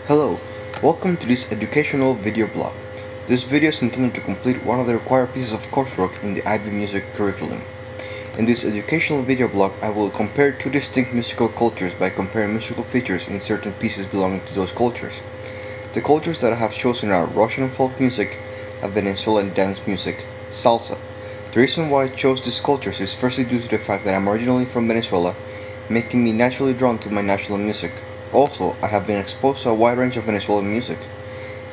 Hello, welcome to this educational video blog. This video is intended to complete one of the required pieces of coursework in the IB Music curriculum. In this educational video blog, I will compare two distinct musical cultures by comparing musical features in certain pieces belonging to those cultures. The cultures that I have chosen are Russian folk music and Venezuelan dance music, Salsa. The reason why I chose these cultures is firstly due to the fact that I'm originally from Venezuela, making me naturally drawn to my national music. Also, I have been exposed to a wide range of Venezuelan music.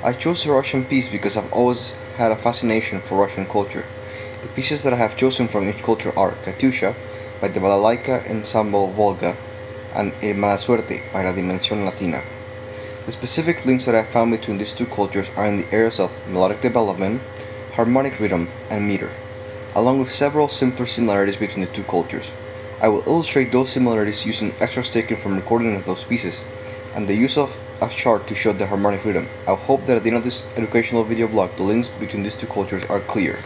I chose the Russian piece because I've always had a fascination for Russian culture. The pieces that I have chosen from each culture are Katyusha by the Balalaika Ensemble Wolga and Mala Suerte by the Dimension Latina. The specific links that I found between these two cultures are in the areas of melodic development, harmonic rhythm, and meter, along with several simpler similarities between the two cultures. I will illustrate those similarities using extras taken from recording of those pieces, and the use of a chart to show the harmonic rhythm. I hope that at the end of this educational video blog, the links between these two cultures are clear.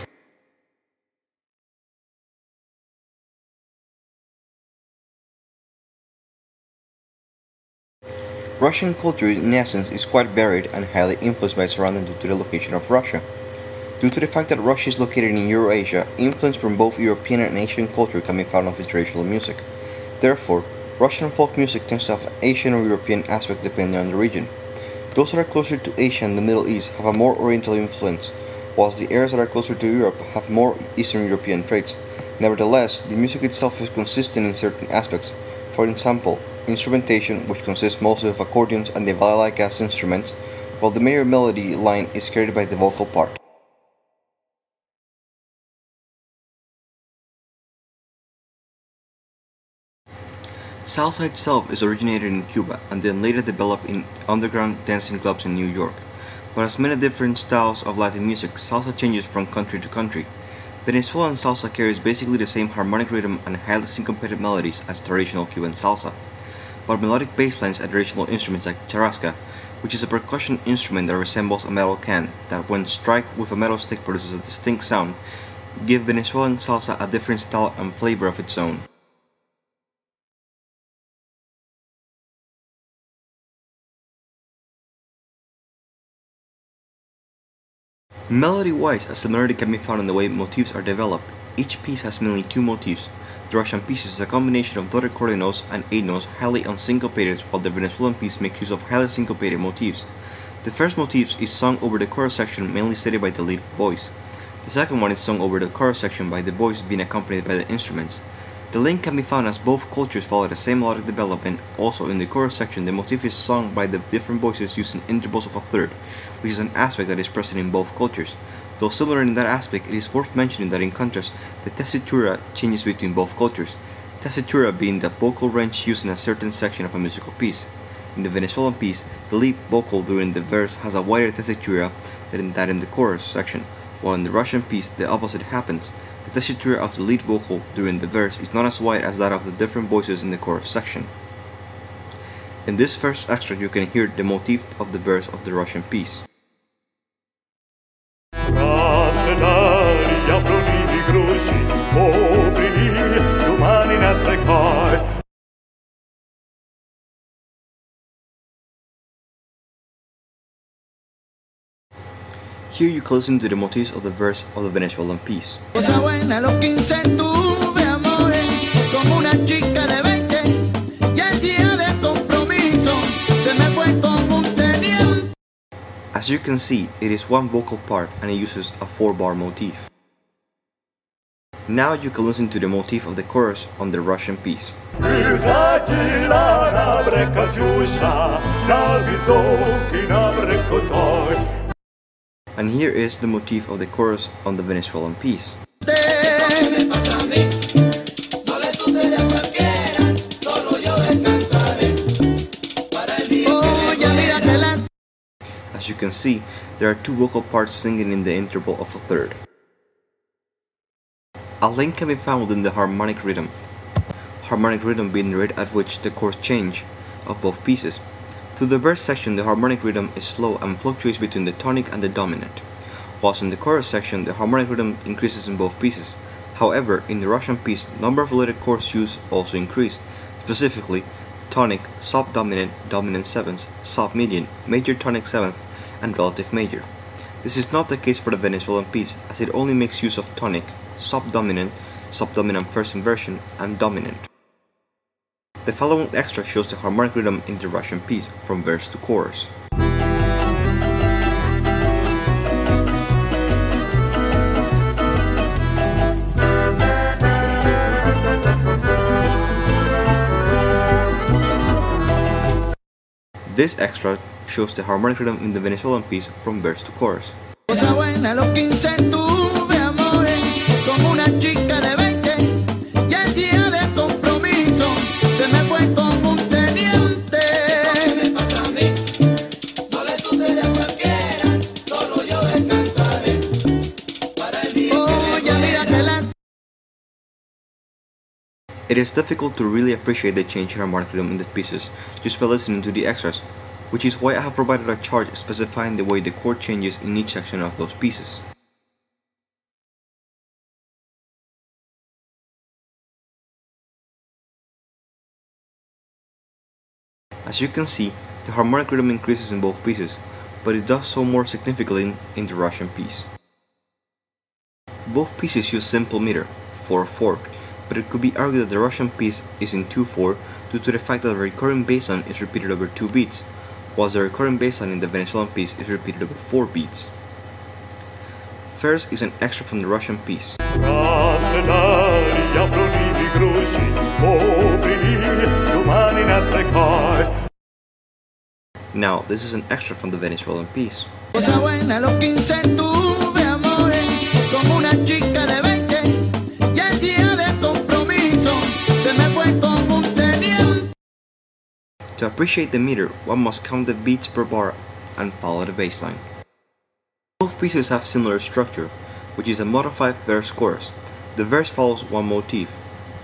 Russian culture in essence is quite varied and highly influenced by its surroundings due to the location of Russia. Due to the fact that Russia is located in Eurasia, influence from both European and Asian culture can be found of its traditional music. Therefore, Russian folk music tends to have an Asian or European aspect depending on the region. Those that are closer to Asia and the Middle East have a more Oriental influence, whilst the areas that are closer to Europe have more Eastern European traits. Nevertheless, the music itself is consistent in certain aspects. For example, instrumentation, which consists mostly of accordions and the Balalaika instruments, while the major melody line is carried by the vocal part. Salsa itself is originated in Cuba and then later developed in underground dancing clubs in New York. But as many different styles of Latin music, salsa changes from country to country. Venezuelan salsa carries basically the same harmonic rhythm and highly syncopated melodies as traditional Cuban salsa, but melodic bass lines and traditional instruments like charrasca, which is a percussion instrument that resembles a metal can that when struck with a metal stick produces a distinct sound, give Venezuelan salsa a different style and flavor of its own. Melody-wise, a similarity can be found in the way motifs are developed. Each piece has mainly two motifs. The Russian piece is a combination of dotted quarter notes and eighth notes highly unsyncopated, while the Venezuelan piece makes use of highly syncopated motifs. The first motif is sung over the chorus section, mainly stated by the lead voice. The second one is sung over the chorus section by the voice being accompanied by the instruments. The link can be found as both cultures follow the same melodic development. Also, in the chorus section, the motif is sung by the different voices using intervals of a third, which is an aspect that is present in both cultures. Though similar in that aspect, it is worth mentioning that in contrast, the tessitura changes between both cultures, tessitura being the vocal range used in a certain section of a musical piece. In the Venezuelan piece, the lead vocal during the verse has a wider tessitura than that in the chorus section, while in the Russian piece, the opposite happens. The tessitura of the lead vocal during the verse is not as wide as that of the different voices in the chorus section. In this first extract, you can hear the motif of the verse of the Russian piece. Here you can listen to the motifs of the verse of the Venezuelan piece. As you can see, it is one vocal part and it uses a 4-bar motif. Now you can listen to the motif of the chorus on the Russian piece. And here is the motif of the chorus on the Venezuelan piece. As you can see, there are two vocal parts singing in the interval of a third. A link can be found within the harmonic rhythm. harmonic rhythm being the rate at which the chords change of both pieces. Through the verse section, the harmonic rhythm is slow and fluctuates between the tonic and the dominant, whilst in the chorus section, the harmonic rhythm increases in both pieces. However, in the Russian piece, number of related chords used also increase, specifically tonic, subdominant, dominant sevenths, submedian, major tonic seventh, and relative major. This is not the case for the Venezuelan piece, as it only makes use of tonic, subdominant, subdominant first inversion, and dominant. The following extract shows the harmonic rhythm in the Russian piece, from verse to chorus. This extract shows the harmonic rhythm in the Venezuelan piece, from verse to chorus. It is difficult to really appreciate the change in harmonic rhythm in the pieces just by listening to the extras, which is why I have provided a chart specifying the way the chord changes in each section of those pieces. As you can see, the harmonic rhythm increases in both pieces, but it does so more significantly in the Russian piece. Both pieces use simple meter, 4/4, but it could be argued that the Russian piece is in 2/4 due to the fact that the recurring bassline is repeated over 2 beats, whilst the recurring bassline in the Venezuelan piece is repeated over 4 beats. First is an extra from the Russian piece. Now, this is an extra from the Venezuelan piece. To appreciate the meter, one must count the beats per bar and follow the bassline. Both pieces have similar structure, which is a modified verse-chorus. The verse follows one motif,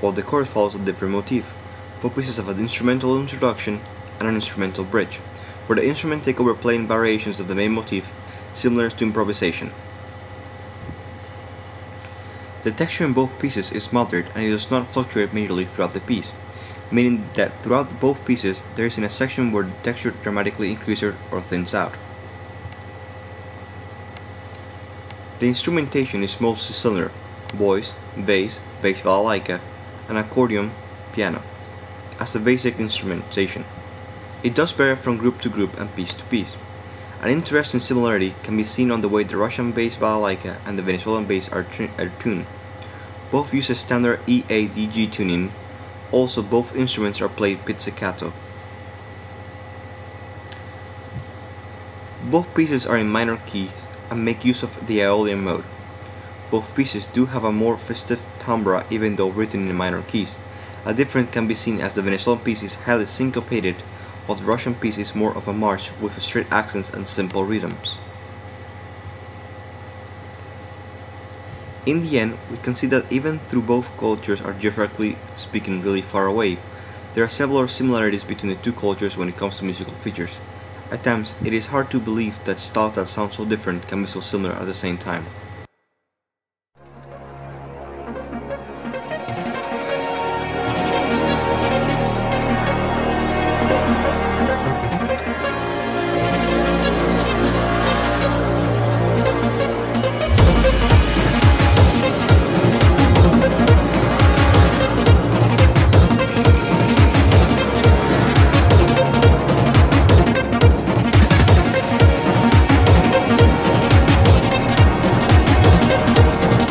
while the chorus follows a different motif. Both pieces have an instrumental introduction and an instrumental bridge, where the instruments take over playing variations of the main motif, similar to improvisation. The texture in both pieces is moderate and it does not fluctuate majorly throughout the piece, meaning that throughout both pieces there is a section where the texture dramatically increases or thins out. The instrumentation is mostly similar: voice, bass, bass balalaika, and accordion, piano, as the basic instrumentation. It does vary from group to group and piece to piece. An interesting similarity can be seen on the way the Russian bass balalaika and the Venezuelan bass are tuned. Both use a standard EA-DG tuning. Also, both instruments are played pizzicato. Both pieces are in minor key and make use of the Aeolian mode. Both pieces do have a more festive timbre even though written in minor keys. A difference can be seen as the Venezuelan piece is highly syncopated, while the Russian piece is more of a march with straight accents and simple rhythms. In the end, we can see that even though both cultures are geographically speaking really far away, there are several similarities between the two cultures when it comes to musical features. At times, it is hard to believe that styles that sound so different can be so similar at the same time.